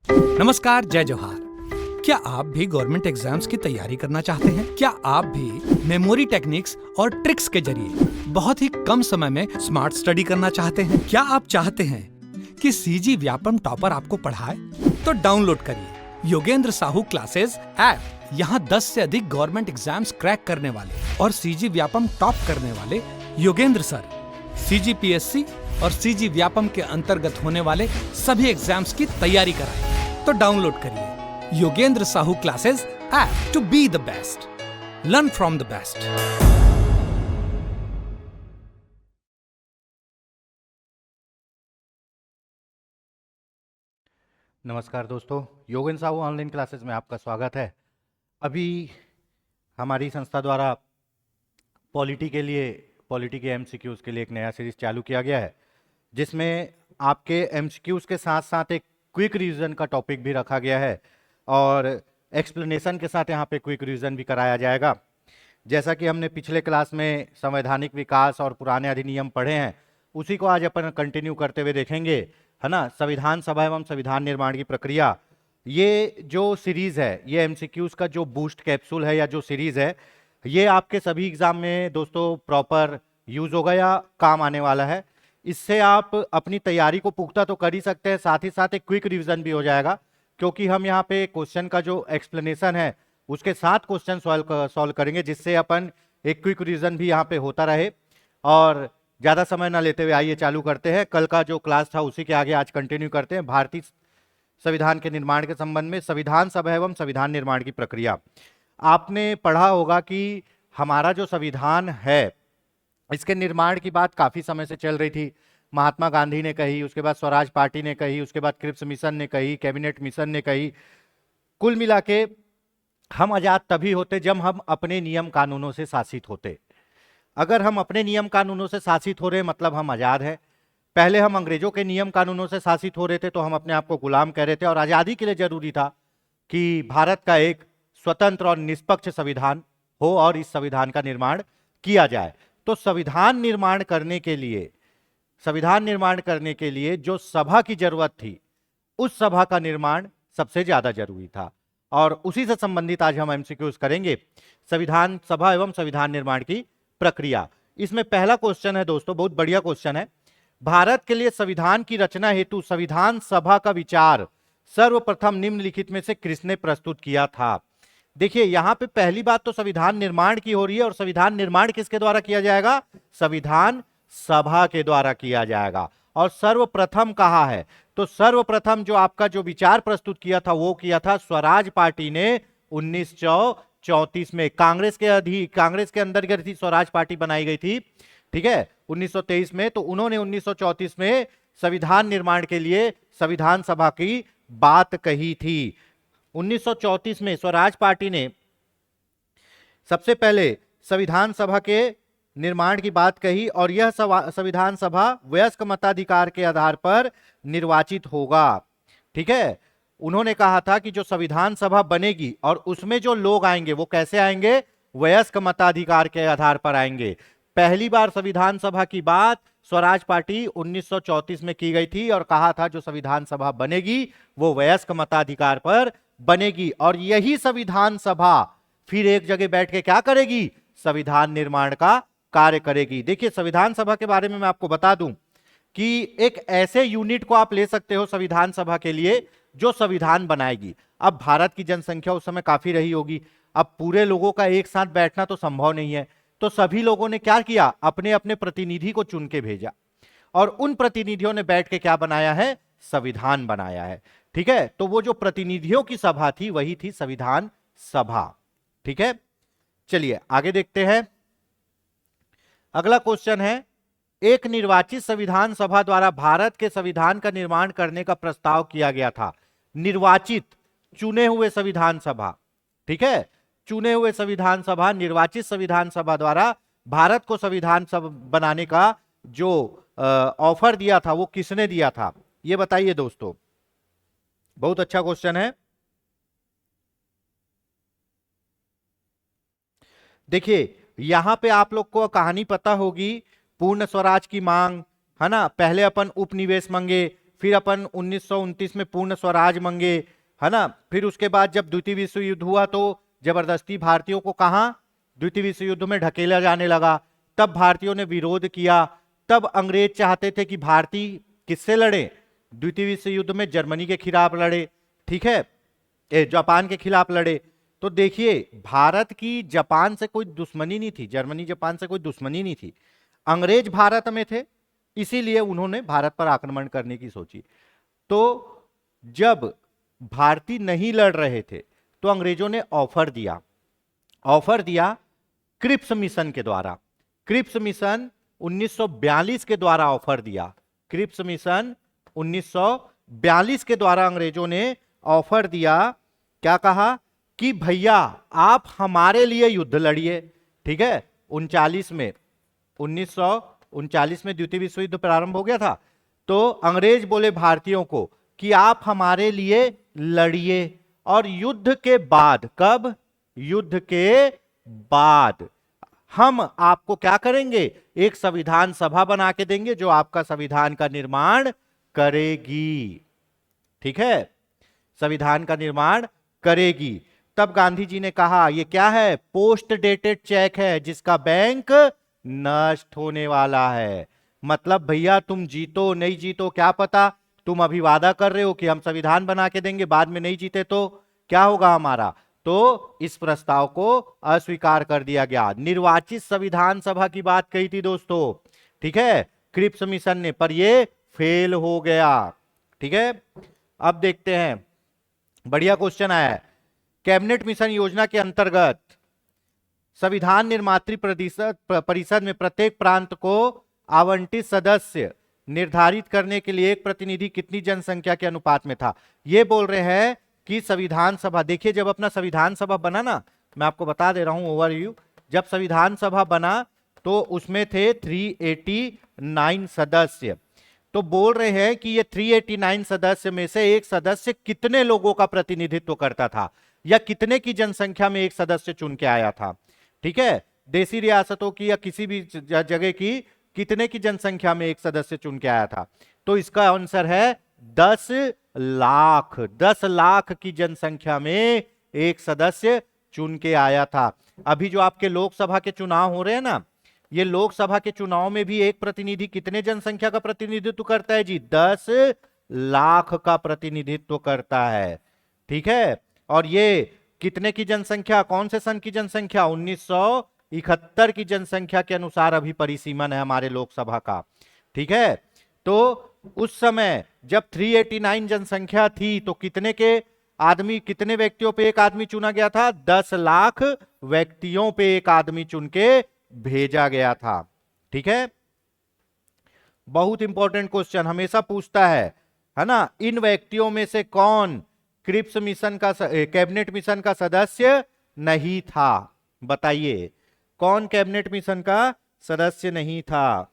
नमस्कार, जय जोहार। क्या आप भी गवर्नमेंट एग्जाम्स की तैयारी करना चाहते हैं? क्या आप भी मेमोरी टेक्निक्स और ट्रिक्स के जरिए बहुत ही कम समय में स्मार्ट स्टडी करना चाहते हैं? क्या आप चाहते हैं कि सीजी व्यापम टॉपर आपको पढ़ाए? तो डाउनलोड करिए योगेंद्र साहू क्लासेस ऐप। यहाँ 10 से अधिक गवर्नमेंट एग्जाम्स क्रैक करने वाले और सीजी व्यापम टॉप करने वाले योगेंद्र सर सीजीपीएससी और सीजी व्यापम के अंतर्गत होने वाले सभी एग्जाम्स की तैयारी कराएं। तो डाउनलोड करिए Yogendra Sahu classes app to be the best, learn from the best. नमस्कार दोस्तों, योगेंद्र साहू ऑनलाइन क्लासेस में आपका स्वागत है। अभी हमारी संस्था द्वारा पॉलिटी के एमसीक्यूज़ के लिए एक नया सीरीज चालू किया गया है, जिसमें आपके एमसीक्यूज़ के साथ साथ एक क्विक रिवीजन का टॉपिक भी रखा गया है और एक्सप्लेनेशन के साथ यहाँ पे क्विक रिवीजन भी कराया जाएगा। जैसा कि हमने पिछले क्लास में संवैधानिक विकास और पुराने अधिनियम पढ़े हैं, उसी को आज अपन कंटिन्यू करते हुए देखेंगे, है ना। संविधान सभा एवं संविधान निर्माण की प्रक्रिया, ये जो सीरीज है, ये एमसीक्यूज का जो बूस्ट कैप्सूल है या जो सीरीज है, ये आपके सभी एग्जाम में दोस्तों प्रॉपर यूज होगा या काम आने वाला है। इससे आप अपनी तैयारी को पुख्ता तो कर ही सकते हैं, साथ ही साथ एक क्विक रिवीजन भी हो जाएगा, क्योंकि हम यहाँ पे क्वेश्चन का जो एक्सप्लेनेशन है उसके साथ क्वेश्चन सॉल्व करेंगे, जिससे अपन एक क्विक रिवीजन भी यहाँ पे होता रहे। और ज्यादा समय ना लेते हुए आइए चालू करते हैं। कल का जो क्लास था उसी के आगे आज कंटिन्यू करते हैं। भारतीय संविधान के निर्माण के संबंध में संविधान सभा एवं संविधान निर्माण की प्रक्रिया। आपने पढ़ा होगा कि हमारा जो संविधान है, इसके निर्माण की बात काफी समय से चल रही थी। महात्मा गांधी ने कही, उसके बाद स्वराज पार्टी ने कही, उसके बाद क्रिप्स मिशन ने कही, कैबिनेट मिशन ने कही। कुल मिला के हम आजाद तभी होते जब हम अपने नियम कानूनों से शासित होते। अगर हम अपने नियम कानूनों से शासित हो रहे मतलब हम आजाद हैं। पहले हम अंग्रेजों के नियम कानूनों से शासित हो रहे थे तो हम अपने आप को गुलाम कह रहे थे, और आजादी के लिए जरूरी था कि भारत का एक स्वतंत्र और निष्पक्ष संविधान हो और इस संविधान का निर्माण किया जाए। तो संविधान निर्माण करने के लिए जो सभा की जरूरत थी, उस सभा का निर्माण सबसे ज्यादा जरूरी था, और उसी से संबंधित आज हम एमसीक्यूज करेंगे। संविधान सभा एवं संविधान निर्माण की प्रक्रिया। इसमें पहला क्वेश्चन है दोस्तों, बहुत बढ़िया क्वेश्चन है। भारत के लिए संविधान की रचना हेतु संविधान सभा का विचार सर्वप्रथम निम्नलिखित में से किसने प्रस्तुत किया था? देखिए, यहां पे पहली बात तो संविधान निर्माण की हो रही है, और संविधान निर्माण किसके द्वारा किया जाएगा? संविधान सभा के द्वारा किया जाएगा। और सर्वप्रथम कहा है, तो सर्वप्रथम जो आपका जो विचार प्रस्तुत किया था वो किया था स्वराज पार्टी ने 1934 में। कांग्रेस के अंतर्गत थी स्वराज पार्टी बनाई गई थी, ठीक है, 1923 में। तो उन्होंने 1934 में संविधान निर्माण के लिए संविधान सभा की बात कही थी। 1934 में स्वराज पार्टी ने सबसे पहले संविधान सभा के निर्माण की बात कही, और यह संविधान सभा वयस्क मताधिकार के आधार पर निर्वाचित होगा, ठीक है। उन्होंने कहा था कि जो संविधान सभा बनेगी और उसमें जो लोग आएंगे वो कैसे आएंगे? वयस्क मताधिकार के आधार पर आएंगे। पहली बार संविधान सभा की बात स्वराज पार्टी 1934 में की गई थी, और कहा था जो संविधान सभा बनेगी वो वयस्क मताधिकार पर बनेगी, और यही संविधान सभा फिर एक जगह बैठ के क्या करेगी? संविधान निर्माण का कार्य करेगी। देखिए, संविधान सभा के बारे में मैं आपको बता दूं कि एक ऐसे यूनिट को आप ले सकते हो संविधान सभा के लिए जो संविधान बनाएगी। अब भारत की जनसंख्या उस समय काफी रही होगी, अब पूरे लोगों का एक साथ बैठना तो संभव नहीं है, तो सभी लोगों ने क्या किया? अपने अपने प्रतिनिधि को चुन के भेजा, और उन प्रतिनिधियों ने बैठ के क्या बनाया है? संविधान बनाया है, ठीक है। तो वो जो प्रतिनिधियों की सभा थी वही थी संविधान सभा, ठीक है। चलिए आगे देखते हैं। अगला क्वेश्चन है, एक निर्वाचित संविधान सभा द्वारा भारत के संविधान का निर्माण करने का प्रस्ताव किया गया था। निर्वाचित, चुने हुए संविधान सभा, ठीक है, चुने हुए संविधान सभा, निर्वाचित संविधान सभा द्वारा भारत को संविधान सभा बनाने का जो ऑफर दिया था वो किसने दिया था? ये बताइए दोस्तों, बहुत अच्छा क्वेश्चन है। देखिए, यहां पे आप लोग को कहानी पता होगी, पूर्ण स्वराज की मांग, है ना। पहले अपन उपनिवेश मांगे, फिर अपन 1929 में पूर्ण स्वराज मांगे, है ना। फिर उसके बाद जब द्वितीय विश्व युद्ध हुआ तो जबरदस्ती भारतीयों को कहां द्वितीय विश्व युद्ध में ढकेला जाने लगा, तब भारतीयों ने विरोध किया। तब अंग्रेज चाहते थे कि भारतीय किससे लड़े, द्वितीय विश्व युद्ध में जर्मनी के खिलाफ लड़े, ठीक है, जापान के खिलाफ लड़े। तो देखिए भारत की जापान से कोई दुश्मनी नहीं थी, जर्मनी जापान से कोई दुश्मनी नहीं थी, अंग्रेज भारत में थे, इसीलिए उन्होंने भारत पर आक्रमण करने की सोची। तो जब भारतीय नहीं लड़ रहे थे तो अंग्रेजों ने ऑफर दिया क्रिप्स मिशन के द्वारा। क्रिप्स मिशन 1942 के द्वारा ऑफर दिया, क्रिप्स मिशन 1942 के द्वारा अंग्रेजों ने ऑफर दिया। क्या कहा कि भैया आप हमारे लिए युद्ध लड़िए, ठीक है। 1939 में द्वितीय विश्व युद्ध प्रारंभ हो गया था, तो अंग्रेज बोले भारतीयों को कि आप हमारे लिए लड़िए, और युद्ध के बाद, कब, युद्ध के बाद हम आपको क्या करेंगे, एक संविधान सभा बना के देंगे जो आपका संविधान का निर्माण करेगी, ठीक है, संविधान का निर्माण करेगी। तब गांधी जी ने कहा ये क्या है, पोस्ट डेटेड चेक है जिसका बैंक नष्ट होने वाला है। मतलब भैया तुम जीतो नहीं जीतो क्या पता, तुम अभी वादा कर रहे हो कि हम संविधान बना के देंगे, बाद में नहीं जीते तो क्या होगा हमारा। तो इस प्रस्ताव को अस्वीकार कर दिया गया। निर्वाचित संविधान सभा की बात कही थी दोस्तों, ठीक है, क्रिप्स मिशन ने, पर ये फेल हो गया, ठीक है। अब देखते हैं, बढ़िया क्वेश्चन आया है। कैबिनेट मिशन योजना के अंतर्गत संविधान निर्मात्री परिषद में प्रत्येक प्रांत को आवंटित सदस्य निर्धारित करने के लिए एक प्रतिनिधि कितनी जनसंख्या के अनुपात में था। ये बोल रहे हैं कि संविधान सभा, देखिए जब अपना संविधान सभा बना ना, मैं आपको बता दे रहा हूं ओवरव्यू, जब संविधान सभा बना तो उसमें थे 389 सदस्य। तो बोल रहे हैं कि ये 389 सदस्य में से एक सदस्य कितने लोगों का प्रतिनिधित्व करता था, या कितने की जनसंख्या में एक सदस्य चुन के आया था, ठीक है, देशी रियासतों की या किसी भी जगह की कितने की जनसंख्या में एक सदस्य चुन के आया था। तो इसका आंसर है 10 लाख। 10 लाख की जनसंख्या में एक सदस्य चुन के आया था। अभी जो आपके लोकसभा के चुनाव हो रहे हैं ना, ये लोकसभा के चुनाव में भी एक प्रतिनिधि कितने जनसंख्या का प्रतिनिधित्व करता है जी, 10 लाख का प्रतिनिधित्व करता है, ठीक है। और ये कितने की जनसंख्या, कौन से सन की जनसंख्या, 1971 की जनसंख्या के अनुसार अभी परिसीमन है हमारे लोकसभा का, ठीक है। तो उस समय जब 389 जनसंख्या थी तो कितने के आदमी, कितने व्यक्तियों पे एक आदमी चुना गया था, 10 लाख व्यक्तियों पे एक आदमी चुन के भेजा गया था, ठीक है। बहुत इंपॉर्टेंट क्वेश्चन हमेशा पूछता है ना, इन व्यक्तियों में से कौन क्रिप्स मिशन का, कैबिनेट मिशन का सदस्य नहीं था, बताइए कौन कैबिनेट मिशन का सदस्य नहीं था।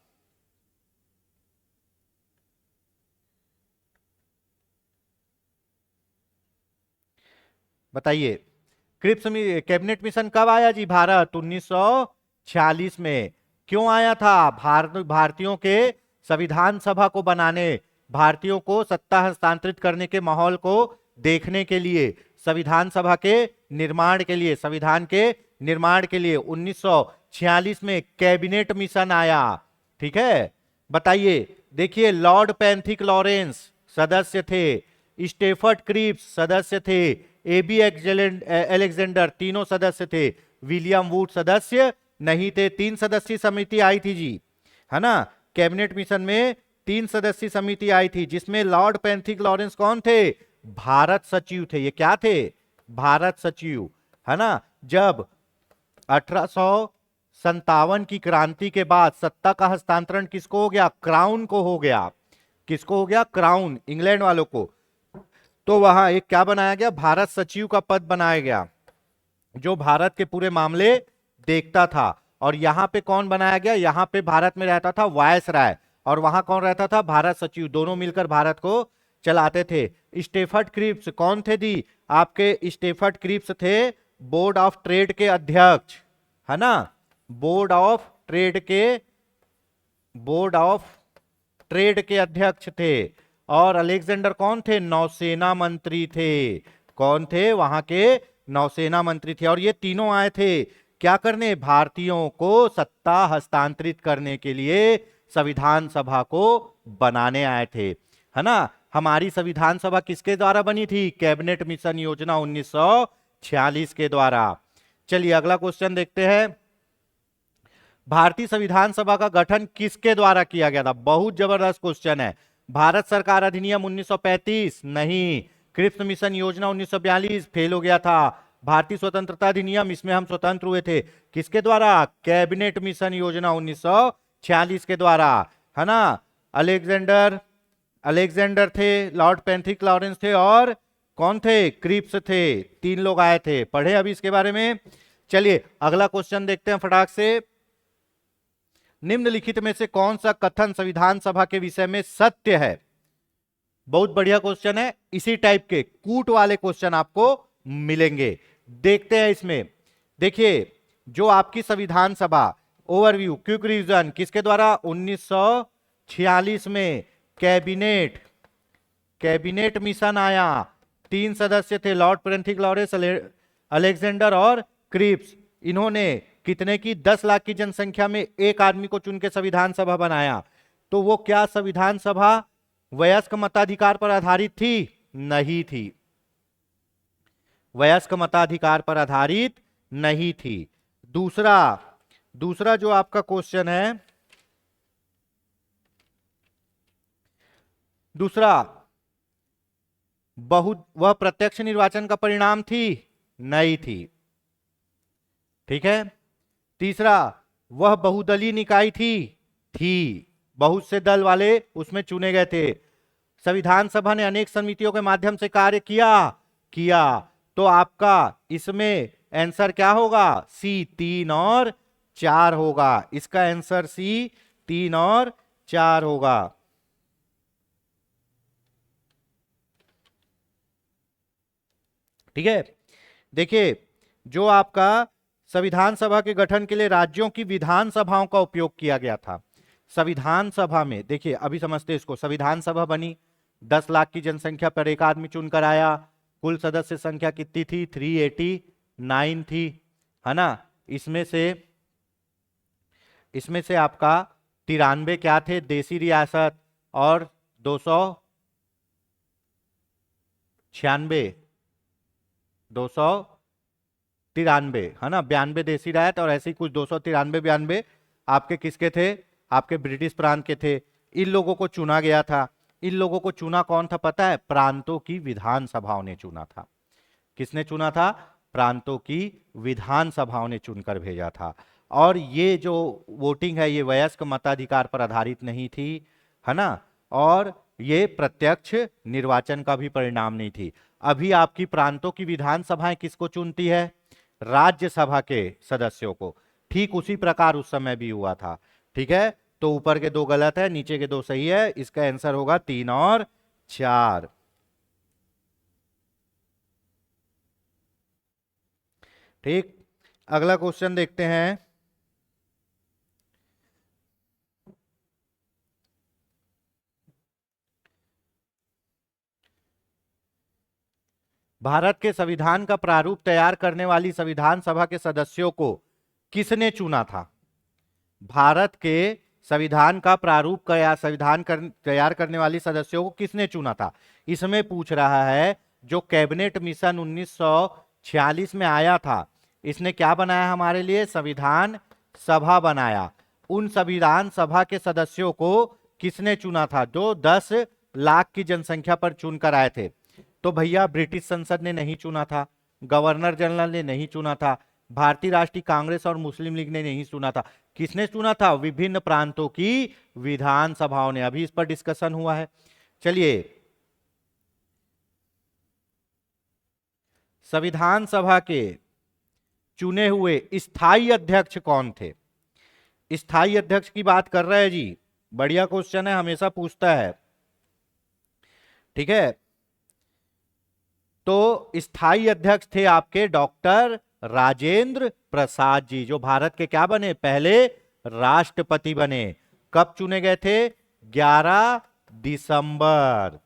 बताइए क्रिप्स कैबिनेट मिशन कब आया जी भारत, 1946 में। क्यों आया था, भारतीयों के संविधान सभा को बनाने, भारतीयों को सत्ता हस्तांतरित करने के माहौल को देखने के लिए, संविधान सभा के निर्माण के लिए, संविधान के निर्माण के लिए 1946 में कैबिनेट मिशन आया, ठीक है। बताइए, देखिए लॉर्ड पैंथिक लॉरेंस सदस्य थे, स्टेफर्ड क्रिप्स सदस्य थे, एबी अलेक्जेंडर तीनों सदस्य थे, विलियम वुड सदस्य नहीं थे। 3 सदस्यीय समिति आई थी जी, है ना, कैबिनेट मिशन में 3 सदस्यीय समिति आई थी, जिसमें लॉर्ड पैंथिक लॉरेंस कौन थे, भारत सचिव थे। ये क्या थे, भारत सचिव, है ना। जब 1857 की क्रांति के बाद सत्ता का हस्तांतरण किसको हो गया, क्राउन को हो गया, किसको हो गया, क्राउन, इंग्लैंड वालों को। तो वहां एक क्या बनाया गया, भारत सचिव का पद बनाया गया, जो भारत के पूरे मामले देखता था। और यहां पे कौन बनाया गया, यहां पे भारत में रहता था वायसराय, और वहां कौन रहता था, भारत सचिव, दोनों मिलकर भारत को चलाते थे। स्टेफर्ड क्रिप्स कौन थे दी, आपके स्टेफर्ड क्रिप्स थे बोर्ड ऑफ ट्रेड के अध्यक्ष, है ना, बोर्ड ऑफ ट्रेड के अध्यक्ष थे। और अलेक्जेंडर कौन थे? नौसेना मंत्री थे। कौन थे? वहां के नौसेना मंत्री थे। और ये तीनों आए थे क्या करने? भारतीयों को सत्ता हस्तांतरित करने के लिए संविधान सभा को बनाने आए थे, है ना। हमारी संविधान सभा किसके द्वारा बनी थी? कैबिनेट मिशन योजना 1946 के द्वारा। चलिए अगला क्वेश्चन देखते हैं। भारतीय संविधान सभा का गठन किसके द्वारा किया गया था? बहुत जबरदस्त क्वेश्चन है। भारत सरकार अधिनियम 1935 नहीं। क्रिप्स मिशन योजना 1942 फेल हो गया था। भारतीय स्वतंत्रता अधिनियम, इसमें हम स्वतंत्र हुए थे, किसके द्वारा? कैबिनेट मिशन योजना 1946 के द्वारा, है ना। अलेक्जेंडर थे, लॉर्ड पैंथ्रिक लॉरेंस थे, और कौन थे? क्रिप्स थे। तीन लोग आए थे। पढ़े अभी इसके बारे में। चलिए अगला क्वेश्चन देखते हैं फटाक से। निम्नलिखित में से कौन सा कथन संविधान सभा के विषय में सत्य है? बहुत बढ़िया क्वेश्चन है। इसी टाइप के कूट वाले क्वेश्चन आपको मिलेंगे। देखते हैं इसमें। देखिए जो आपकी संविधान सभा, ओवरव्यू, क्विक रिवीजन, किसके द्वारा? 1946 में कैबिनेट मिशन आया। 3 सदस्य थे, लॉर्ड पैंथ्रिक लॉरेंस, अलेक्जेंडर और क्रिप्स। इन्होंने कितने की? 10 लाख की जनसंख्या में एक आदमी को चुन के संविधान सभा बनाया। तो वो क्या संविधान सभा वयस्क मताधिकार पर आधारित थी? नहीं थी। वयस्क मताधिकार पर आधारित नहीं थी। दूसरा जो आपका क्वेश्चन है, दूसरा, वह प्रत्यक्ष निर्वाचन का परिणाम थी? नहीं थी। ठीक है। तीसरा, वह बहुदलीय निकाय थी। बहुत से दल वाले उसमें चुने गए थे। संविधान सभा ने अनेक समितियों के माध्यम से कार्य किया। तो आपका इसमें आंसर क्या होगा? सी, 3 और 4 होगा। इसका आंसर सी, 3 और 4 होगा। ठीक है। देखिए जो आपका संविधान सभा के गठन के लिए राज्यों की विधानसभाओं का उपयोग किया गया था। संविधान सभा में देखिए, अभी समझते हैं इसको। संविधान सभा बनी, 10 लाख की जनसंख्या पर एक आदमी चुनकर आया। कुल सदस्य संख्या कितनी थी? 389 थी, है ना। इसमें से आपका 93 क्या थे? देसी रियासत, और 293, है ना। 92 देसी रायत और ऐसे ही कुछ 293-92 आपके किसके थे? आपके ब्रिटिश प्रांत के थे। इन लोगों को चुना गया था। इन लोगों को चुना कौन था पता है? प्रांतों की विधानसभाओं ने चुना था। किसने चुना था? प्रांतों की विधानसभाओं ने चुनकर भेजा था। और ये जो वोटिंग है ये वयस्क मताधिकार पर आधारित नहीं थी, है ना। और ये प्रत्यक्ष निर्वाचन का भी परिणाम नहीं थी। अभी आपकी प्रांतों की विधानसभाएं किसको चुनती है? राज्यसभा के सदस्यों को। ठीक उसी प्रकार उस समय भी हुआ था। ठीक है। तो ऊपर के 2 गलत है, नीचे के 2 सही है। इसका आंसर होगा 3 और 4। ठीक। अगला क्वेश्चन देखते हैं। भारत के संविधान का प्रारूप तैयार करने वाली संविधान सभा के सदस्यों को किसने चुना था? भारत के संविधान का प्रारूप तैयार करने वाली सदस्यों को किसने चुना था? इसमें पूछ रहा है जो कैबिनेट मिशन 1946 में आया था, इसने क्या बनाया हमारे लिए? संविधान सभा बनाया। उन संविधान सभा के सदस्यों को किसने चुना था? जो 10 लाख की जनसंख्या पर चुनकर आए थे। तो भैया ब्रिटिश संसद ने नहीं चुना था, गवर्नर जनरल ने नहीं चुना था, भारतीय राष्ट्रीय कांग्रेस और मुस्लिम लीग ने नहीं चुना था। किसने चुना था? विभिन्न प्रांतों की विधानसभाओं ने। अभी इस पर डिस्कशन हुआ है। चलिए, संविधान सभा के चुने हुए स्थायी अध्यक्ष कौन थे? स्थायी अध्यक्ष की बात कर रहे हैं जी। बढ़िया क्वेश्चन है, हमेशा पूछता है। ठीक है। तो स्थायी अध्यक्ष थे आपके डॉक्टर राजेंद्र प्रसाद जी, जो भारत के क्या बने? पहले राष्ट्रपति बने। कब चुने गए थे? 11 दिसंबर।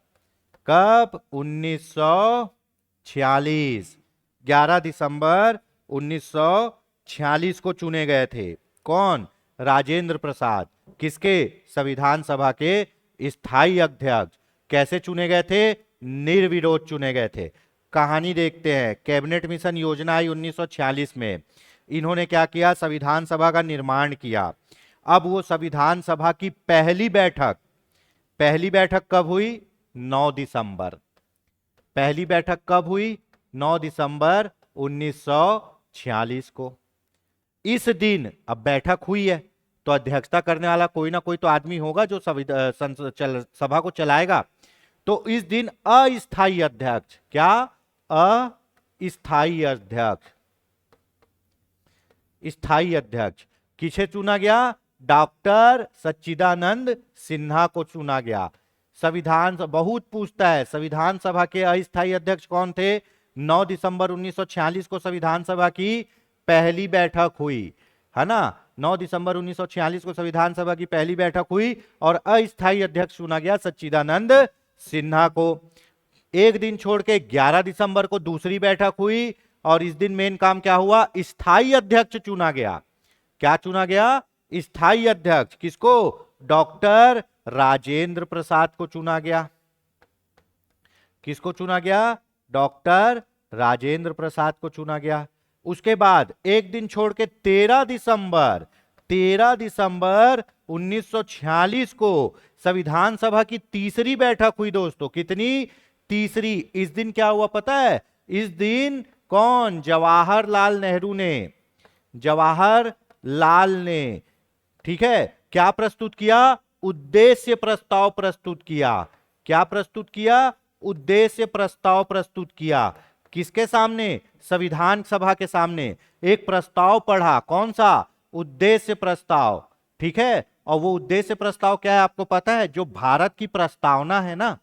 कब? 1946। 11 दिसंबर 1946 को चुने गए थे। कौन? राजेंद्र प्रसाद। किसके? संविधान सभा के स्थायी अध्यक्ष। कैसे चुने गए थे? निर्विरोध चुने गए थे। कहानी देखते हैं। कैबिनेट मिशन योजना आई 1946 में। इन्होंने क्या किया? संविधान सभा का निर्माण किया। अब वो संविधान सभा की पहली बैठक कब हुई? 9 दिसंबर। पहली बैठक कब हुई? 9 दिसंबर 1946 को। इस दिन अब बैठक हुई है तो अध्यक्षता करने वाला कोई ना कोई तो आदमी होगा जो सभा को चलाएगा। तो इस दिन अस्थायी अध्यक्ष, क्या? अस्थायी अध्यक्ष, स्थायी अध्यक्ष किसे चुना गया? डॉक्टर सच्चिदानंद सिन्हा को चुना गया। संविधान बहुत पूछता है, संविधान सभा के अस्थायी अध्यक्ष कौन थे? 9 दिसंबर 1946 को संविधान सभा की पहली बैठक हुई, है ना। 9 दिसंबर 1946 को संविधान सभा की पहली बैठक हुई और अस्थायी अध्यक्ष चुना गया सच्चिदानंद सिन्हा को। एक दिन छोड़ के 11 दिसंबर को दूसरी बैठक हुई और इस दिन मेन काम क्या हुआ? स्थायी अध्यक्ष चुना गया। क्या चुना गया? स्थायी अध्यक्ष। किसको? डॉक्टर राजेंद्र प्रसाद को चुना गया। किसको चुना गया? डॉक्टर राजेंद्र प्रसाद को चुना गया। उसके बाद एक दिन छोड़ के 13 दिसंबर 1946 को संविधान सभा की तीसरी बैठक हुई दोस्तों। कितनी? तीसरी। इस दिन क्या हुआ पता है? इस दिन कौन? जवाहरलाल ने, ठीक है, क्या प्रस्तुत किया? उद्देश्य प्रस्ताव प्रस्तुत किया। क्या प्रस्तुत किया? उद्देश्य प्रस्ताव प्रस्तुत किया। किसके सामने? संविधान सभा के सामने एक प्रस्ताव पढ़ा। कौन सा? उद्देश्य प्रस्ताव, ठीक है। और वो उद्देश्य प्रस्ताव क्या है आपको पता है? जो भारत की प्रस्तावना है ना,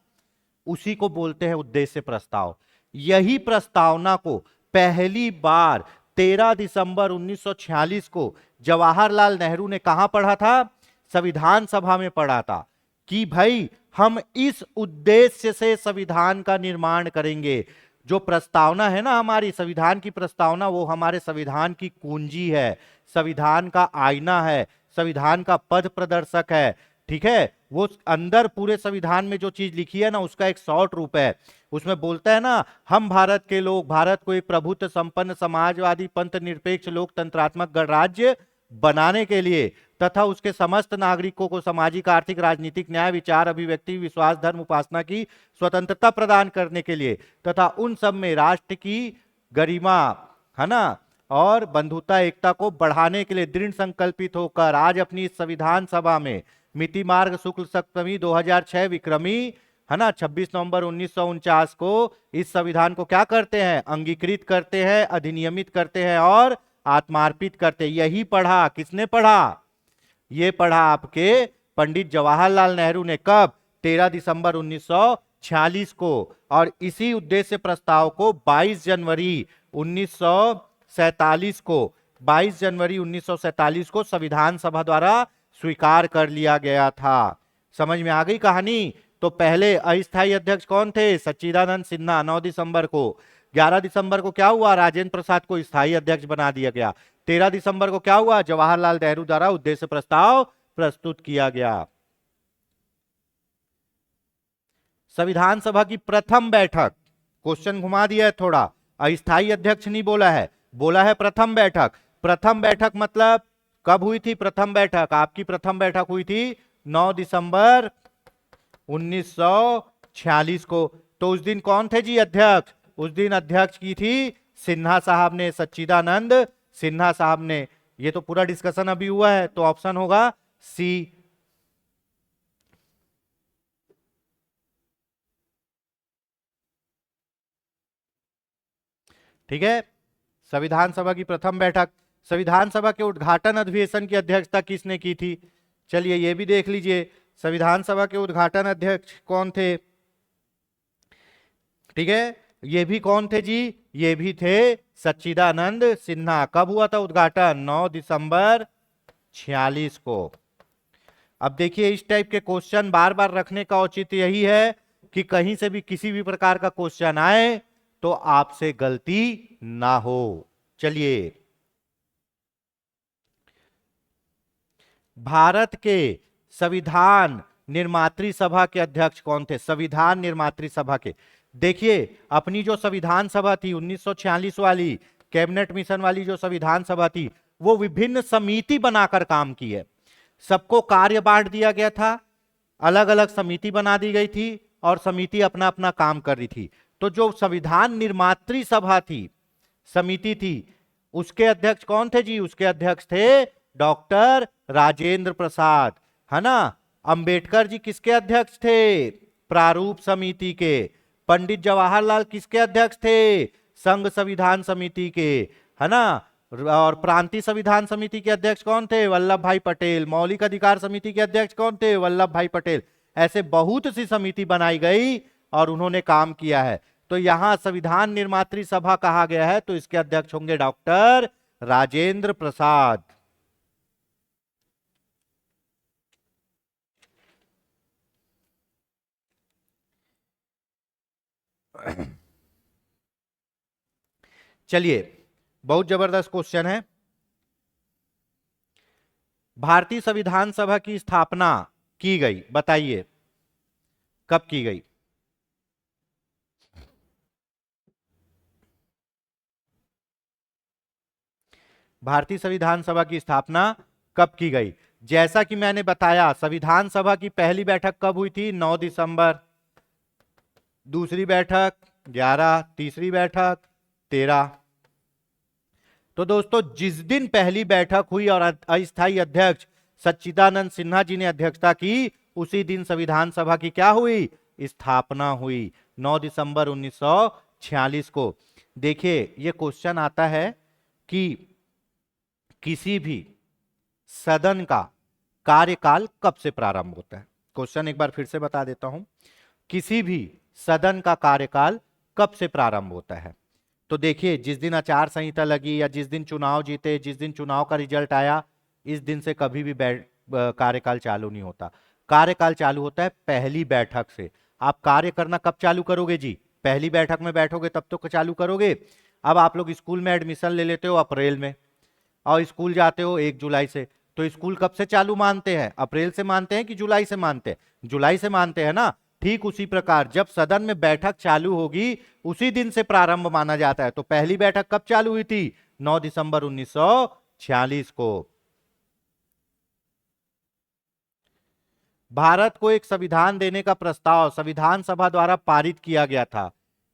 उसी को बोलते हैं उद्देश्य प्रस्ताव। यही प्रस्तावना को पहली बार 13 दिसंबर 1946 को जवाहरलाल नेहरू ने कहां पढ़ा था? संविधान सभा में पढ़ा था कि भाई हम इस उद्देश्य से संविधान का निर्माण करेंगे। जो प्रस्तावना है ना हमारी संविधान की प्रस्तावना, वो हमारे संविधान की कुंजी है, संविधान का आईना है, संविधान का पथ प्रदर्शक है, ठीक है। वो अंदर पूरे संविधान में जो चीज लिखी है ना, उसका एक शॉर्ट रूप है। उसमें बोलता है ना, हम भारत के लोग भारत को एक प्रभुत्व संपन्न समाजवादी पंथ निरपेक्ष लोकतंत्रात्मक गणराज्य बनाने के लिए तथा उसके समस्त नागरिकों को सामाजिक आर्थिक राजनीतिक न्याय विचार अभिव्यक्ति विश्वास धर्म उपासना की स्वतंत्रता प्रदान करने के लिए तथा उन सब में राष्ट्र की गरिमा, है ना, और बंधुता एकता को बढ़ाने के लिए दृढ़ संकल्पित होकर आज अपनी संविधान सभा में मिति मार्ग शुक्ल सप्तमी 2006 विक्रमी, है ना, 26 नवंबर 1949 को इस संविधान को क्या करते हैं? अंगीकृत करते हैं, अधिनियमित करते हैं और आत्मार्पित करते हैं। यही पढ़ा। किसने पढ़ा? ये पढ़ा आपके पंडित जवाहरलाल नेहरू ने। कब? 13 दिसंबर 1946 को। और इसी उद्देश्य प्रस्ताव को 22 जनवरी 1947 को संविधान सभा द्वारा स्वीकार कर लिया गया था। समझ में आ गई कहानी? तो पहले अस्थायी अध्यक्ष कौन थे? सच्चिदानंद सिन्हा 9 दिसंबर को। 11 दिसंबर को क्या हुआ? राजेंद्र प्रसाद को स्थायी अध्यक्ष बना दिया गया। 13 दिसंबर को क्या हुआ? जवाहरलाल नेहरू द्वारा उद्देश्य प्रस्ताव प्रस्तुत किया गया। संविधान सभा की प्रथम बैठक, क्वेश्चन घुमा दिया है थोड़ा, अस्थायी अध्यक्ष नहीं बोला है, बोला है प्रथम बैठक। प्रथम बैठक मतलब कब हुई थी प्रथम बैठक? आपकी प्रथम बैठक हुई थी 9 दिसंबर 1946 को। तो उस दिन कौन थे जी अध्यक्ष? उस दिन अध्यक्ष की थी सिन्हा साहब ने, सच्चिदानंद सिन्हा साहब ने। ये तो पूरा डिस्कशन अभी हुआ है, तो ऑप्शन होगा सी। ठीक है। संविधान सभा की प्रथम बैठक। संविधान सभा के उद्घाटन अधिवेशन की अध्यक्षता किसने की थी? चलिए ये भी देख लीजिए। संविधान सभा के उद्घाटन अध्यक्ष कौन थे? ठीक है, ये भी कौन थे जी? ये भी थे सच्चिदानंद सिन्हा। कब हुआ था उद्घाटन? 9 दिसंबर 46 को। अब देखिए इस टाइप के क्वेश्चन बार बार रखने का औचित्य यही है कि कहीं से भी किसी भी प्रकार का क्वेश्चन आए तो आपसे गलती ना हो। चलिए, भारत के संविधान निर्मात्री सभा के अध्यक्ष कौन थे? संविधान निर्मात्री सभा के, देखिए अपनी जो संविधान सभा थी 1946 वाली कैबिनेट मिशन वाली जो संविधान सभा थी, वो विभिन्न समिति बनाकर काम की है। सबको कार्य बांट दिया गया था, अलग अलग समिति बना दी गई थी और समिति अपना अपना काम कर रही थी। तो जो संविधान निर्मात्री सभा थी, समिति थी, उसके अध्यक्ष कौन थे जी? उसके अध्यक्ष थे डॉक्टर राजेंद्र प्रसाद, है ना। अंबेडकर जी किसके अध्यक्ष थे? प्रारूप समिति के। पंडित जवाहरलाल किसके अध्यक्ष थे? संघ संविधान समिति के, है ना। और प्रांतीय संविधान समिति के अध्यक्ष कौन थे? वल्लभ भाई पटेल। मौलिक अधिकार समिति के अध्यक्ष कौन थे? वल्लभ भाई पटेल। ऐसे बहुत सी समिति बनाई गई और उन्होंने काम किया है। तो यहां संविधान निर्मात्री सभा कहा गया है, तो इसके अध्यक्ष होंगे डॉक्टर राजेंद्र प्रसाद। चलिए, बहुत जबरदस्त क्वेश्चन है। भारतीय संविधान सभा की स्थापना की गई, बताइए कब की गई? भारतीय संविधान सभा की स्थापना कब की गई? जैसा कि मैंने बताया, संविधान सभा की पहली बैठक कब हुई थी? 9 दिसंबर। दूसरी बैठक 11, तीसरी बैठक 13। तो दोस्तों, जिस दिन पहली बैठक हुई और अस्थायी अध्यक्ष सच्चिदानंद सिन्हा जी ने अध्यक्षता की, उसी दिन संविधान सभा की क्या हुई? स्थापना हुई, 9 दिसंबर 1946 को। देखिए, यह क्वेश्चन आता है कि किसी भी सदन का कार्यकाल कब से प्रारंभ होता है। क्वेश्चन एक बार फिर से बता देता हूं, किसी भी सदन का कार्यकाल कब से प्रारंभ होता है। तो देखिए, जिस दिन आचार संहिता लगी या जिस दिन चुनाव जीते, जिस दिन चुनाव का रिजल्ट आया, इस दिन से कभी भी कार्यकाल चालू नहीं होता। कार्यकाल चालू होता है पहली बैठक से। आप कार्य करना कब चालू करोगे जी? पहली बैठक में बैठोगे तब तो चालू करोगे। अब आप लोग स्कूल में एडमिशन ले लेते हो अप्रैल में और स्कूल जाते हो 1 जुलाई से, तो स्कूल कब से चालू मानते हैं? अप्रैल से मानते हैं कि जुलाई से मानते हैं? जुलाई से मानते हैं ना। ठीक उसी प्रकार जब सदन में बैठक चालू होगी, उसी दिन से प्रारंभ माना जाता है। तो पहली बैठक कब चालू हुई थी? 9 दिसंबर 1946 को। भारत को एक संविधान देने का प्रस्ताव संविधान सभा द्वारा पारित किया गया था,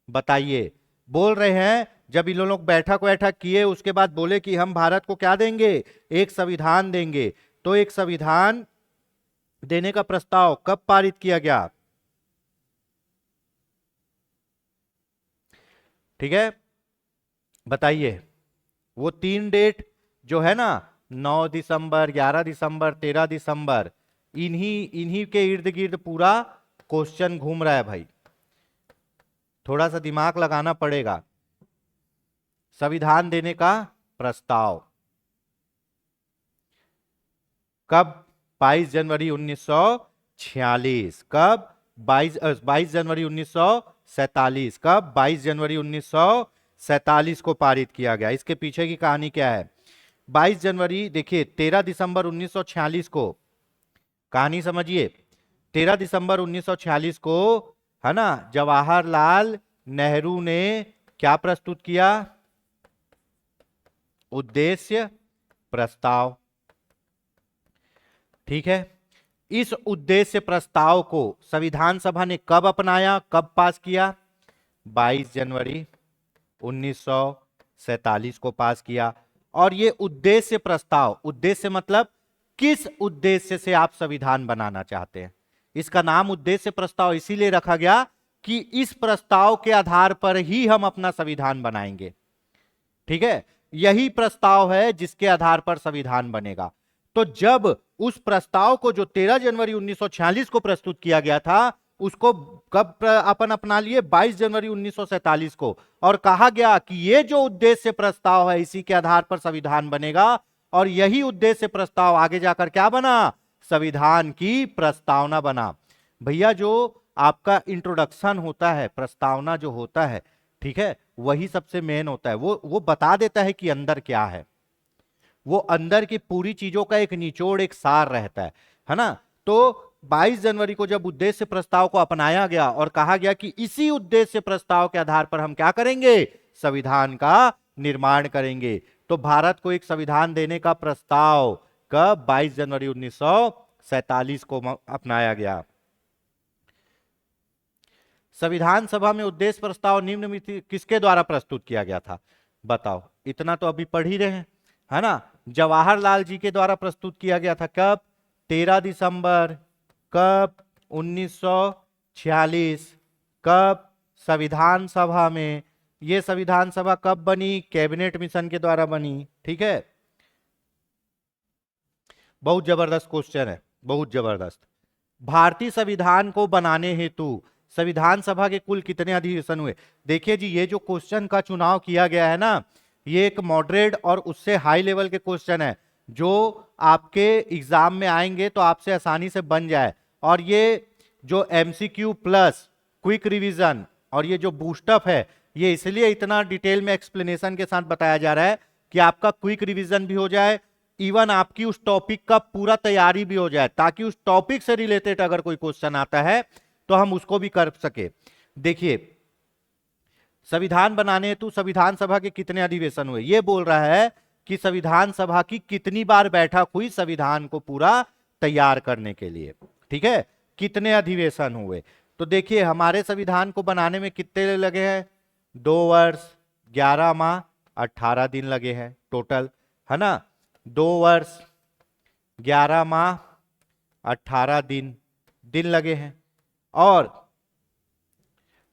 बताइए। बोल रहे हैं, जब इन लोग बैठक किए, उसके बाद बोले कि हम भारत को क्या देंगे? एक संविधान देंगे। तो एक संविधान देने का प्रस्ताव कब पारित किया गया? ठीक है, बताइए। वो 3 डेट जो है ना, 9 दिसंबर, 11 दिसंबर, 13 दिसंबर, इन्हीं के इर्द गिर्द पूरा क्वेश्चन घूम रहा है भाई। थोड़ा सा दिमाग लगाना पड़ेगा। संविधान देने का प्रस्ताव कब? 22 जनवरी 1946। कब? 22 जनवरी 1947। कब? 22 जनवरी 1947 को पारित किया गया। इसके पीछे की कहानी क्या है? 22 जनवरी, देखिए 13 दिसंबर 1946 को, कहानी समझिए। 13 दिसंबर 1946 को, है ना, जवाहरलाल नेहरू ने क्या प्रस्तुत किया? उद्देश्य प्रस्ताव। ठीक है, इस उद्देश्य प्रस्ताव को संविधान सभा ने कब अपनाया, कब पास किया? 22 जनवरी 1947 को पास किया। और ये उद्देश्य प्रस्ताव, उद्देश्य मतलब किस उद्देश्य से आप संविधान बनाना चाहते हैं, इसका नाम उद्देश्य प्रस्ताव इसीलिए रखा गया कि इस प्रस्ताव के आधार पर ही हम अपना संविधान बनाएंगे। ठीक है, यही प्रस्ताव है जिसके आधार पर संविधान बनेगा। तो जब उस प्रस्ताव को जो 13 जनवरी 1946 को प्रस्तुत किया गया था, उसको कब अपन अपना लिए? 22 जनवरी 1947 को। और कहा गया कि ये जो उद्देश्य प्रस्ताव है, इसी के आधार पर संविधान बनेगा। और यही उद्देश्य प्रस्ताव आगे जाकर क्या बना? संविधान की प्रस्तावना बना। भैया जो आपका इंट्रोडक्शन होता है, प्रस्तावना जो होता है, ठीक है, वही सबसे मेन होता है। वो बता देता है कि अंदर क्या है, वो अंदर की पूरी चीजों का एक निचोड़, एक सार रहता है ना। तो 22 जनवरी को जब उद्देश्य प्रस्ताव को अपनाया गया और कहा गया कि इसी उद्देश्य प्रस्ताव के आधार पर हम क्या करेंगे, संविधान का निर्माण करेंगे, तो भारत को एक संविधान देने का प्रस्ताव कब, 22 जनवरी 1947 को अपनाया गया। संविधान सभा में उद्देश्य प्रस्ताव निम्न में किसके द्वारा प्रस्तुत किया गया था, बताओ। इतना तो अभी पढ़ ही रहे हैं, है ना। जवाहरलाल जी के द्वारा प्रस्तुत किया गया था। कब, 13 दिसंबर, कब, 1946। कब, संविधान सभा में। यह संविधान सभा कब बनी, कैबिनेट मिशन के द्वारा बनी, ठीक है। बहुत जबरदस्त क्वेश्चन है, बहुत जबरदस्त। भारतीय संविधान को बनाने हेतु संविधान सभा के कुल कितने अधिवेशन हुए। देखिए जी, ये जो क्वेश्चन का चुनाव किया गया है ना, ये एक मॉडरेट और उससे हाई लेवल के क्वेश्चन है जो आपके एग्जाम में आएंगे तो आपसे आसानी से बन जाए। और ये जो एमसीक्यू प्लस क्विक रिवीजन और ये जो बूस्टअप है, ये इसलिए इतना डिटेल में एक्सप्लेनेशन के साथ बताया जा रहा है कि आपका क्विक रिवीजन भी हो जाए, इवन आपकी उस टॉपिक का पूरा तैयारी भी हो जाए, ताकि उस टॉपिक से रिलेटेड अगर कोई क्वेश्चन आता है तो हम उसको भी कर सके। देखिए, संविधान बनाने हेतु संविधान सभा के कितने अधिवेशन हुए, ये बोल रहा है कि संविधान सभा की कितनी बार बैठक हुई संविधान को पूरा तैयार करने के लिए, ठीक है, कितने अधिवेशन हुए। तो देखिए, हमारे संविधान को बनाने में कितने लगे हैं, 2 वर्ष 11 माह 18 दिन लगे हैं टोटल, है ना। 2 वर्ष 11 माह 18 दिन लगे हैं। और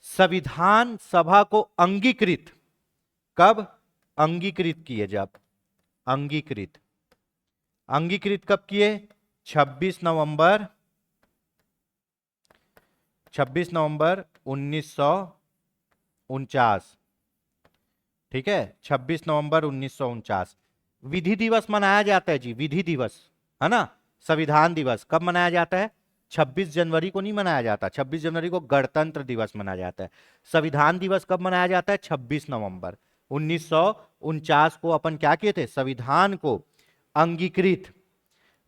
संविधान सभा को अंगीकृत कब, अंगीकृत किए, जब अंगीकृत कब किए, 26 नवंबर 1949, ठीक है, 26 नवंबर 1949। विधि दिवस मनाया जाता है जी, विधि दिवस, है ना। संविधान दिवस कब मनाया जाता है, 26 जनवरी को नहीं मनाया जाता, 26 जनवरी को गणतंत्र दिवस मनाया जाता है। संविधान दिवस कब मनाया जाता है, 26 नवंबर 1949 को अपन क्या किए थे, संविधान को अंगीकृत।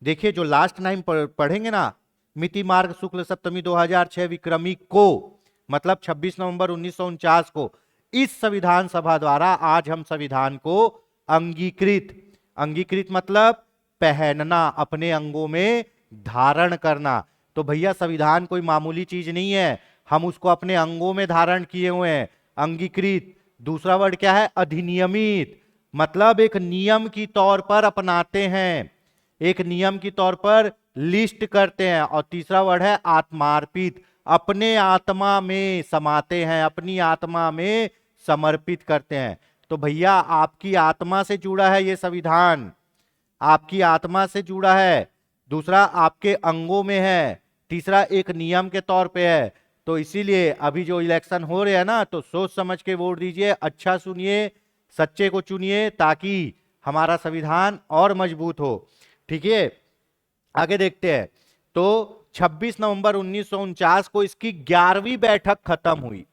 देखिए, जो लास्ट टाइम पढ़ेंगे ना, मिति मार्ग शुक्ल सप्तमी 2006 विक्रमी को, मतलब 26 नवंबर 1949 को इस संविधान सभा द्वारा आज हम संविधान को अंगीकृत मतलब पहनना, अपने अंगों में धारण करना। तो भैया, संविधान कोई मामूली चीज नहीं है, हम उसको अपने अंगों में धारण किए हुए हैं, अंगीकृत। दूसरा वर्ड क्या है, अधिनियमित, मतलब एक नियम की तौर पर अपनाते हैं, एक नियम की तौर पर लिस्ट करते हैं। और तीसरा वर्ड है आत्मार्पित, अपने आत्मा में समाते हैं, अपनी आत्मा में समर्पित करते हैं। तो भैया, आपकी आत्मा से जुड़ा है ये संविधान, आपकी आत्मा से जुड़ा है। दूसरा, आपके अंगों में है। तीसरा, एक नियम के तौर पे है। तो इसीलिए अभी जो इलेक्शन हो रहे हैं ना, तो सोच समझ के वोट दीजिए, अच्छा सुनिए, सच्चे को चुनिए, ताकि हमारा संविधान और मजबूत हो, ठीक है। आगे देखते हैं। तो 26 नवंबर 1949 को इसकी 11वीं बैठक खत्म हुई।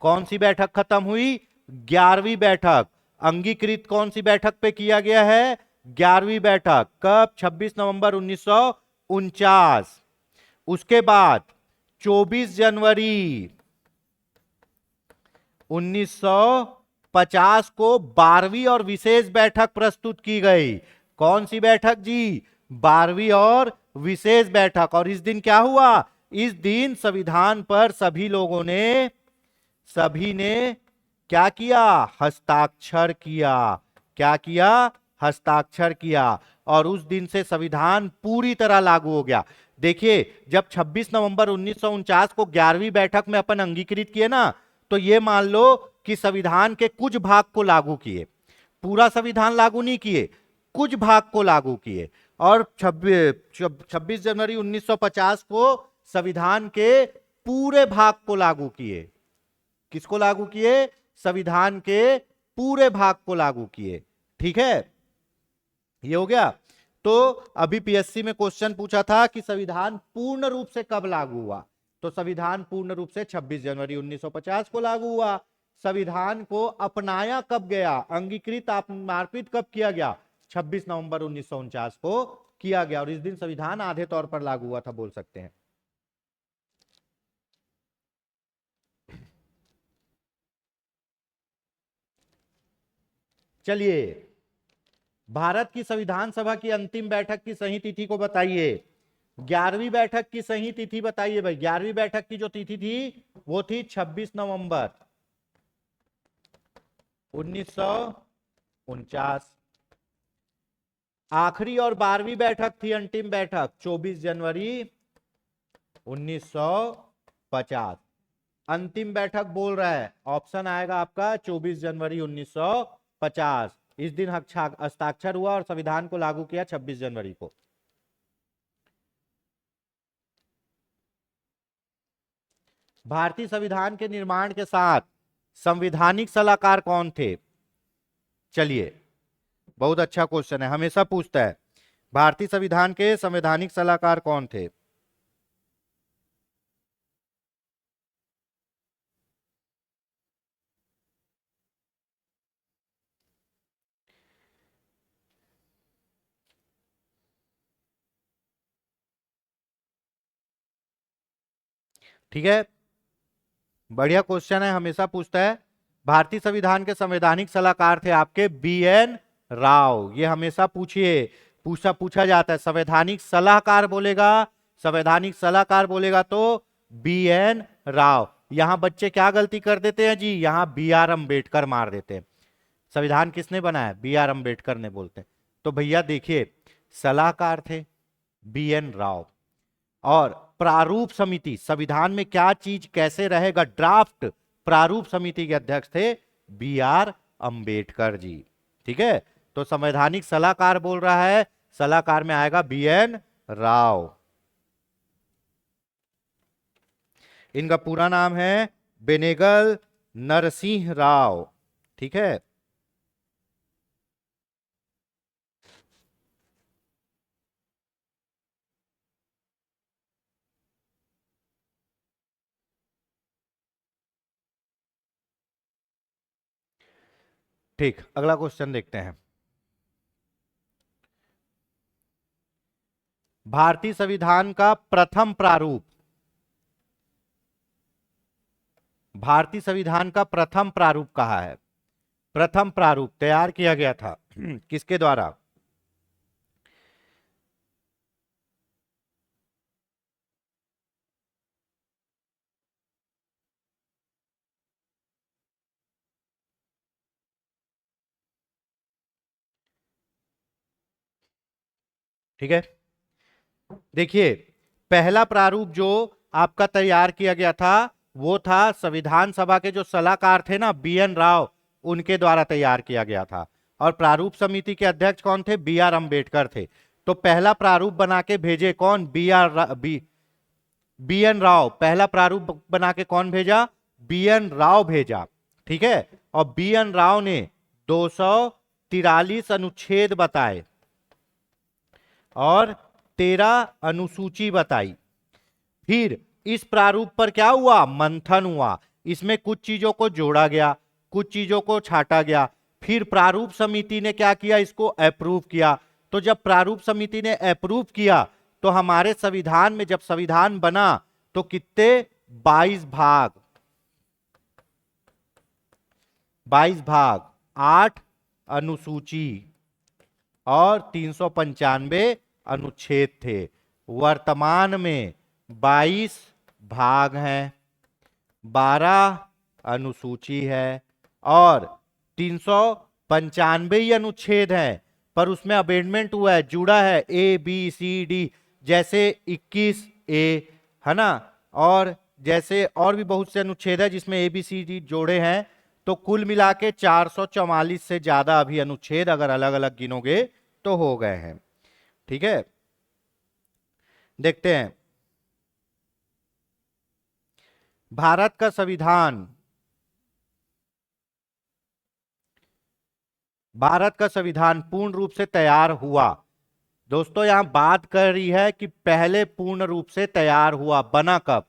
कौन सी बैठक खत्म हुई, 11वीं बैठक। अंगीकृत कौन सी बैठक पे किया गया है, 11वीं बैठक। कब, 26 नवंबर 1949। उसके बाद 24 जनवरी 1950 को 12वीं और विशेष बैठक प्रस्तुत की गई। कौन सी बैठक जी, 12वीं और विशेष बैठक। और इस दिन क्या हुआ, इस दिन संविधान पर सभी ने क्या किया, हस्ताक्षर किया। क्या किया, हस्ताक्षर किया। और उस दिन से संविधान पूरी तरह लागू हो गया। देखिए, जब 26 नवंबर 1949 को 11वीं बैठक में अपन अंगीकृत किए ना, तो ये मान लो कि संविधान के कुछ भाग को लागू किए, पूरा संविधान लागू नहीं किए, कुछ भाग को लागू किए। और 26 जनवरी 1950 को संविधान के पूरे भाग को लागू किए। किसको लागू किए, संविधान के पूरे भाग को लागू किए, ठीक है, ये हो गया। तो अभी पीएससी में क्वेश्चन पूछा था कि संविधान पूर्ण रूप से कब लागू हुआ, तो संविधान पूर्ण रूप से 26 जनवरी 1950 को लागू हुआ। संविधान को अपनाया कब गया, अंगीकृत मार्पित कब किया गया, 26 नवंबर 1949 को किया गया, और इस दिन संविधान आधे तौर पर लागू हुआ था, बोल सकते हैं। चलिए, भारत की संविधान सभा की अंतिम बैठक की सही तिथि को बताइए। 11वीं बैठक की सही तिथि बताइए भाई। 11वीं बैठक की जो तिथि थी वो थी 26 नवंबर 1949। आखिरी और 12वीं बैठक थी, अंतिम बैठक 24 जनवरी 1950। अंतिम बैठक बोल रहा है, ऑप्शन आएगा आपका 24 जनवरी 1950। इस दिन हस्ताक्षर हुआ और संविधान को लागू किया 26 जनवरी को। भारतीय संविधान के निर्माण के साथ संवैधानिक सलाहकार कौन थे? चलिए, बहुत अच्छा क्वेश्चन है, हमेशा पूछता है। भारतीय संविधान के संवैधानिक सलाहकार कौन थे? ठीक है, बढ़िया क्वेश्चन है, हमेशा पूछता है। भारतीय संविधान के संवैधानिक सलाहकार थे आपके BN राव। ये हमेशा पूछिए, पूछा जाता है। संवैधानिक सलाहकार बोलेगा, संवैधानिक सलाहकार बोलेगा तो BN राव। यहां बच्चे क्या गलती कर देते हैं जी, यहां BR अम्बेडकर मार देते हैं। संविधान किसने बनाया? BR अम्बेडकर ने बोलते हैं। तो भैया देखिए, सलाहकार थे BN राव, और प्रारूप समिति, संविधान में क्या चीज कैसे रहेगा, ड्राफ्ट प्रारूप समिति के अध्यक्ष थे BR अम्बेडकर जी। ठीक है, तो संवैधानिक सलाहकार बोल रहा है, सलाहकार में आएगा BN राव। इनका पूरा नाम है बेनेगल नरसिंह राव। ठीक है, ठीक, अगला क्वेश्चन देखते हैं। भारतीय संविधान का प्रथम प्रारूप, भारतीय संविधान का प्रथम प्रारूप कहा है? प्रथम प्रारूप तैयार किया गया था किसके द्वारा? ठीक है, देखिए, पहला प्रारूप जो आपका तैयार किया गया था वो था संविधान सभा के जो सलाहकार थे ना BN राव, उनके द्वारा तैयार किया गया था। और प्रारूप समिति के अध्यक्ष कौन थे? BR अम्बेडकर थे। तो पहला प्रारूप बना के भेजे कौन? BN राव। पहला प्रारूप बना के कौन भेजा? BN राव भेजा। ठीक है, और BN राव ने 243 अनुच्छेद बताए और 13 अनुसूची बताई। फिर इस प्रारूप पर क्या हुआ? मंथन हुआ। इसमें कुछ चीजों को जोड़ा गया, कुछ चीजों को छाटा गया। फिर प्रारूप समिति ने क्या किया? इसको अप्रूव किया। तो जब प्रारूप समिति ने अप्रूव किया तो हमारे संविधान में जब संविधान बना तो कितने? 22 भाग, 22 भाग, 8 अनुसूची और 395 अनुच्छेद थे। वर्तमान में 22 भाग हैं, 12 अनुसूची है और 395 ही अनुच्छेद हैं, पर उसमें अमेंडमेंट हुआ है, जुड़ा है ABCD, जैसे 21A है ना, और जैसे और भी बहुत से अनुच्छेद है जिसमें ABCD जोड़े हैं। तो कुल मिला के 444 से ज्यादा अभी अनुच्छेद अगर अलग अलग गिनोगे तो हो गए हैं। ठीक है, देखते हैं। भारत का संविधान, भारत का संविधान पूर्ण रूप से तैयार हुआ दोस्तों यहां बात कर रही है कि पहले पूर्ण रूप से तैयार हुआ, बना कब,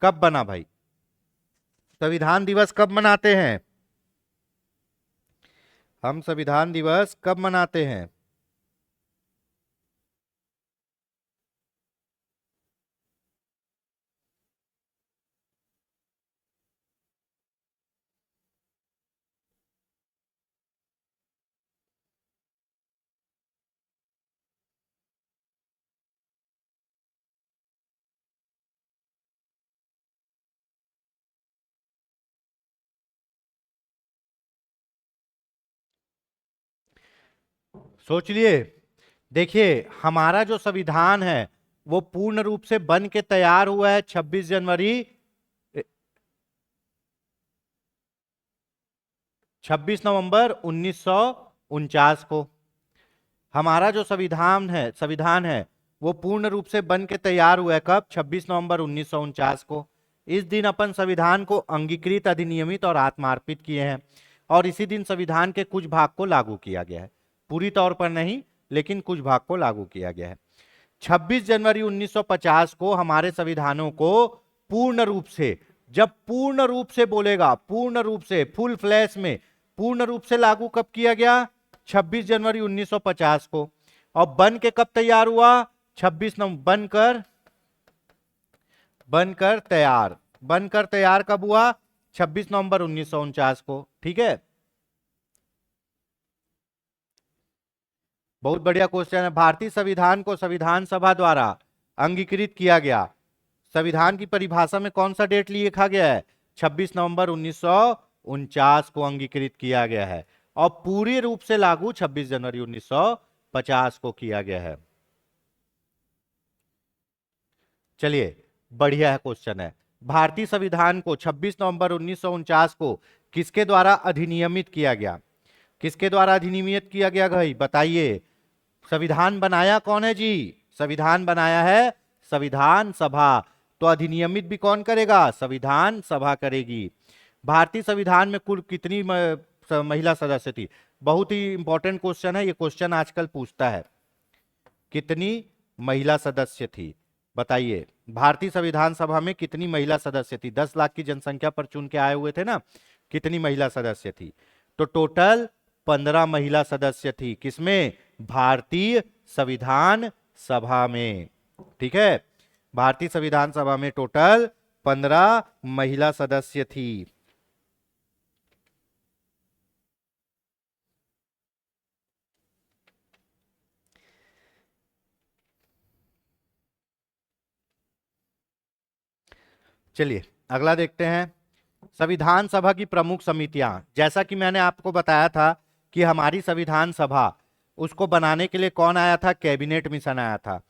कब बना भाई? संविधान दिवस कब मनाते हैं? हम संविधान दिवस कब मनाते हैं? सोच लिए। देखिए हमारा जो संविधान है वो पूर्ण रूप से बन के तैयार हुआ है 26 जनवरी, 26 नवंबर 1949 को। हमारा जो संविधान है वो पूर्ण रूप से बन के तैयार हुआ है कब? 26 नवंबर 1949 को। इस दिन अपन संविधान को अंगीकृत, अधिनियमित और आत्मार्पित किए हैं, और इसी दिन संविधान के कुछ भाग को लागू किया गया है, पूरी तौर पर नहीं लेकिन कुछ भाग को लागू किया गया है। 26 जनवरी 1950 को हमारे संविधानों को पूर्ण रूप से, जब पूर्ण रूप से बोलेगा, पूर्ण रूप से, फुल फ्लैश में पूर्ण रूप से लागू कब किया गया? 26 जनवरी 1950 को। और बन के कब तैयार हुआ? 26 नवंबर। बनकर तैयार, बनकर तैयार कब हुआ? 26 नवंबर 1949 को। ठीक है, बहुत बढ़िया क्वेश्चन है। भारतीय संविधान को संविधान सभा द्वारा अंगीकृत किया गया। संविधान की परिभाषा में कौन सा डेट लिखा गया है? 26 नवंबर 1949 को अंगीकृत किया गया है, और पूरी रूप से लागू 26 जनवरी 1950 को किया गया है। चलिए, बढ़िया है क्वेश्चन है। भारतीय संविधान को 26 नवंबर 1949 को किसके द्वारा अधिनियमित किया गया? किसके द्वारा अधिनियमित किया गया भाई, बताइए। संविधान बनाया कौन है जी? संविधान बनाया है संविधान सभा। तो अधिनियमित भी कौन करेगा? संविधान सभा करेगी। भारतीय संविधान में कुल कितनी महिला सदस्य थी? बहुत ही इंपॉर्टेंट क्वेश्चन है, ये क्वेश्चन आजकल पूछता है। कितनी महिला सदस्य थी, बताइए। भारतीय संविधान सभा में कितनी महिला सदस्य थी? 10 लाख की जनसंख्या पर चुन के आए हुए थे ना, कितनी महिला सदस्य थी? तो टोटल 15 महिला सदस्य थी। किसमें? भारतीय संविधान सभा में। ठीक है, भारतीय संविधान सभा में टोटल 15 महिला सदस्य थी। चलिए अगला देखते हैं। संविधान सभा की प्रमुख समितियां, जैसा कि मैंने आपको बताया था कि हमारी संविधान सभा, उसको बनाने के लिए कौन आया था? कैबिनेट मिशन आया था।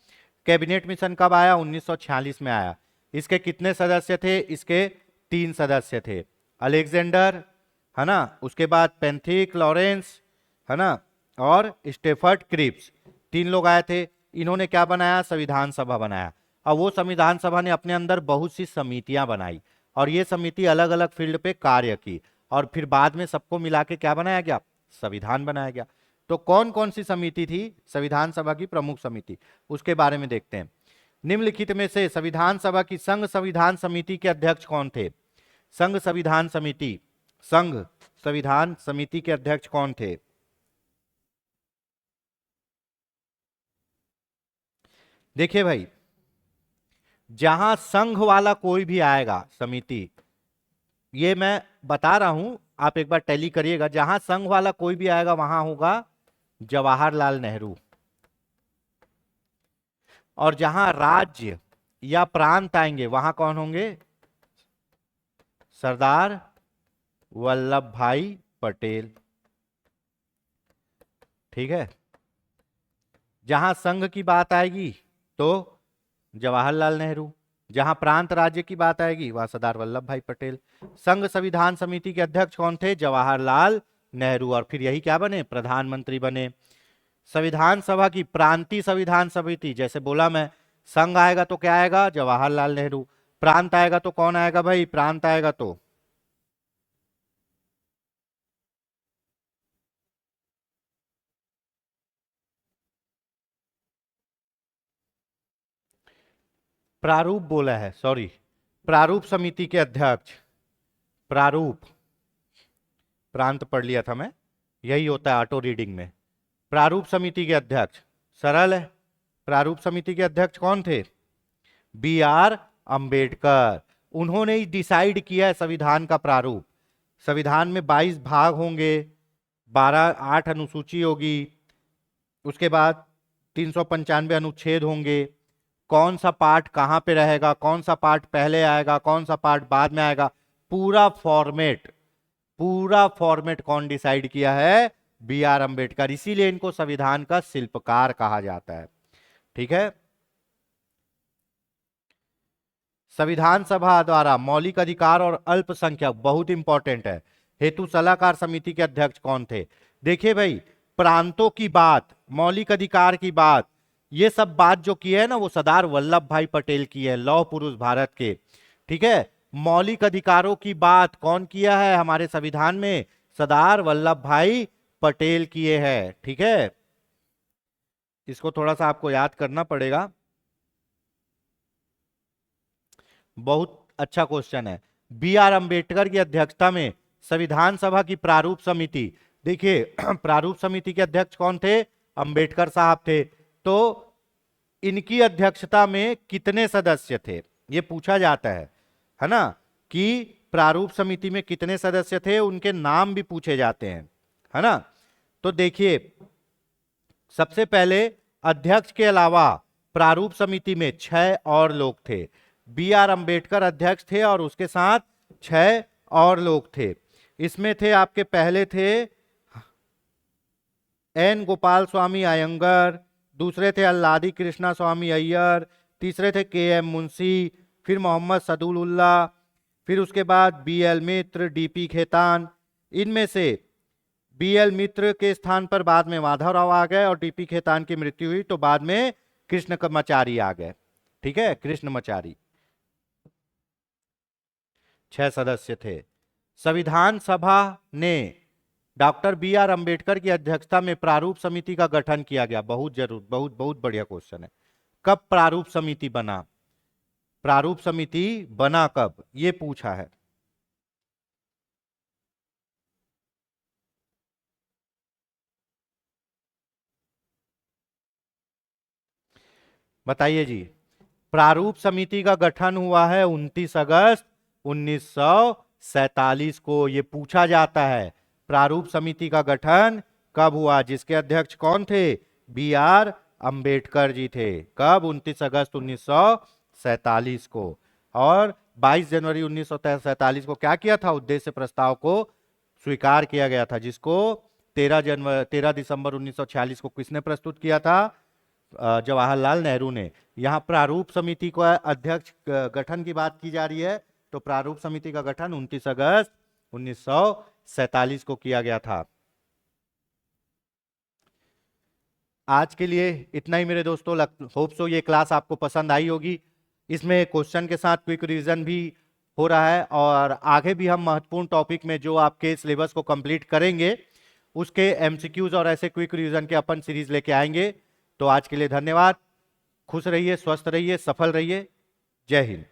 कैबिनेट मिशन कब आया? 1946 में आया। इसके कितने सदस्य थे? इसके 3 सदस्य थे। अलेक्जेंडर, है ना, उसके बाद पेंथिक लॉरेंस, है ना, और स्टेफर्ड क्रिप्स, 3 लोग आए थे। इन्होंने क्या बनाया? संविधान सभा बनाया। और वो संविधान सभा ने अपने अंदर बहुत सी समितियां बनाई, और ये समिति अलग अलग फील्ड पे कार्य की, और फिर बाद में सबको मिला के क्या बनाया गया? संविधान बनाया गया। तो कौन कौन सी समिति थी संविधान सभा की प्रमुख समिति, उसके बारे में देखते हैं। निम्नलिखित में से संविधान सभा की संघ संविधान समिति के अध्यक्ष कौन थे? संघ संविधान समिति, संघ संविधान समिति के अध्यक्ष कौन थे? देखिए भाई, जहां संघ वाला कोई भी आएगा समिति, ये मैं बता रहा हूं, आप एक बार टैली करिएगा, जहां संघ वाला कोई भी आएगा वहां होगा जवाहरलाल नेहरू। और जहां राज्य या प्रांत आएंगे वहां कौन होंगे? सरदार वल्लभ भाई पटेल। ठीक है, जहां संघ की बात आएगी तो जवाहरलाल नेहरू, जहां प्रांत राज्य की बात आएगी वहां सरदार वल्लभ भाई पटेल। संघ संविधान समिति के अध्यक्ष कौन थे? जवाहरलाल नेहरू, और फिर यही क्या बने? प्रधानमंत्री बने। संविधान सभा की प्रांतीय संविधान समिति, जैसे बोला मैं, संघ आएगा तो क्या आएगा? जवाहरलाल नेहरू। प्रांत आएगा तो कौन आएगा भाई? प्रांत आएगा तो प्रारूप बोला है, सॉरी, प्रारूप समिति के अध्यक्ष, प्रारूप, प्रांत पढ़ लिया था मैं, यही होता है ऑटो रीडिंग में। प्रारूप समिति के अध्यक्ष सरल है, प्रारूप समिति के अध्यक्ष कौन थे? B R Ambedkar. उन्होंने ही डिसाइड किया है संविधान का प्रारूप। संविधान में 22 भाग होंगे, 8 अनुसूची होगी, उसके बाद 395 अनुच्छेद होंगे, कौन सा पार्ट कहां पे रहेगा, कौन सा पार्ट पहले आएगा, कौन सा पार्ट बाद में आएगा, पूरा फॉर्मेट कौन डिसाइड किया है? B R Ambedkar. इसीलिए इनको संविधान का शिल्पकार कहा जाता है। ठीक है। संविधान सभा द्वारा मौलिक अधिकार और अल्पसंख्यक, बहुत इंपॉर्टेंट है, हेतु सलाहकार समिति के अध्यक्ष कौन थे? देखिए भाई, प्रांतों की बात, मौलिक अधिकार की बात, ये सब बात जो की है ना, वो सरदार वल्लभ भाई पटेल की है, लौह पुरुष भारत के। ठीक है। मौलिक अधिकारों की बात कौन किया है हमारे संविधान में? सरदार वल्लभ भाई पटेल किए हैं। ठीक है। इसको थोड़ा सा आपको याद करना पड़ेगा, बहुत अच्छा क्वेश्चन है। बी आर अंबेडकर की अध्यक्षता में संविधान सभा की प्रारूप समिति, देखिए प्रारूप समिति के अध्यक्ष कौन थे? अंबेडकर साहब थे। तो इनकी अध्यक्षता में कितने सदस्य थे, ये पूछा जाता है ना, कि प्रारूप समिति में कितने सदस्य थे, उनके नाम भी पूछे जाते हैं, है ना। तो देखिए, सबसे पहले अध्यक्ष के अलावा प्रारूप समिति में 6 और लोग थे। बी आर अंबेडकर अध्यक्ष थे और उसके साथ 6 और लोग थे। इसमें थे, आपके पहले थे एन गोपाल स्वामी अयंगर, दूसरे थे अल्लादी कृष्णा स्वामी अय्यर, तीसरे थे के एम मुंशी, फिर मोहम्मद सदुल्ला, फिर उसके बाद बी एल मित्र, डी पी खेतान। इनमें से बी एल मित्र के स्थान पर बाद में माधवराव आ गए और डी पी खेतान की मृत्यु हुई तो बाद में कृष्णमचारी आ गए। ठीक है, कृष्णमचारी। 6 सदस्य थे। संविधान सभा ने डॉक्टर बी आर अंबेडकर की अध्यक्षता में प्रारूप समिति का गठन किया गया। बहुत बढ़िया क्वेश्चन है। कब प्रारूप समिति बना? प्रारूप समिति बना कब, ये पूछा है। बताइए जी। प्रारूप समिति का गठन हुआ है 29 अगस्त 1947 को। ये पूछा जाता है प्रारूप समिति का गठन कब हुआ, जिसके अध्यक्ष कौन थे? बी आर अंबेडकर जी थे। कब? 29 अगस्त 1947 को। और 22 जनवरी 1947 को क्या किया था? उद्देश्य प्रस्ताव को स्वीकार किया गया था, जिसको 13 दिसंबर 1946 को किसने प्रस्तुत किया था? जवाहरलाल नेहरू ने। यहां प्रारूप समिति का अध्यक्ष गठन की बात की जा रही है, तो प्रारूप समिति का गठन 29 अगस्त 1947 को किया गया था। आज के लिए इतना ही मेरे दोस्तों। होप सो ये क्लास आपको पसंद आई होगी। इसमें क्वेश्चन के साथ क्विक रिवीजन भी हो रहा है और आगे भी हम महत्वपूर्ण टॉपिक में जो आपके सिलेबस को कंप्लीट करेंगे उसके एमसीक्यूज और ऐसे क्विक रिवीजन के अपन सीरीज लेके आएंगे। तो आज के लिए धन्यवाद। खुश रहिए, स्वस्थ रहिए, सफल रहिए। जय हिंद।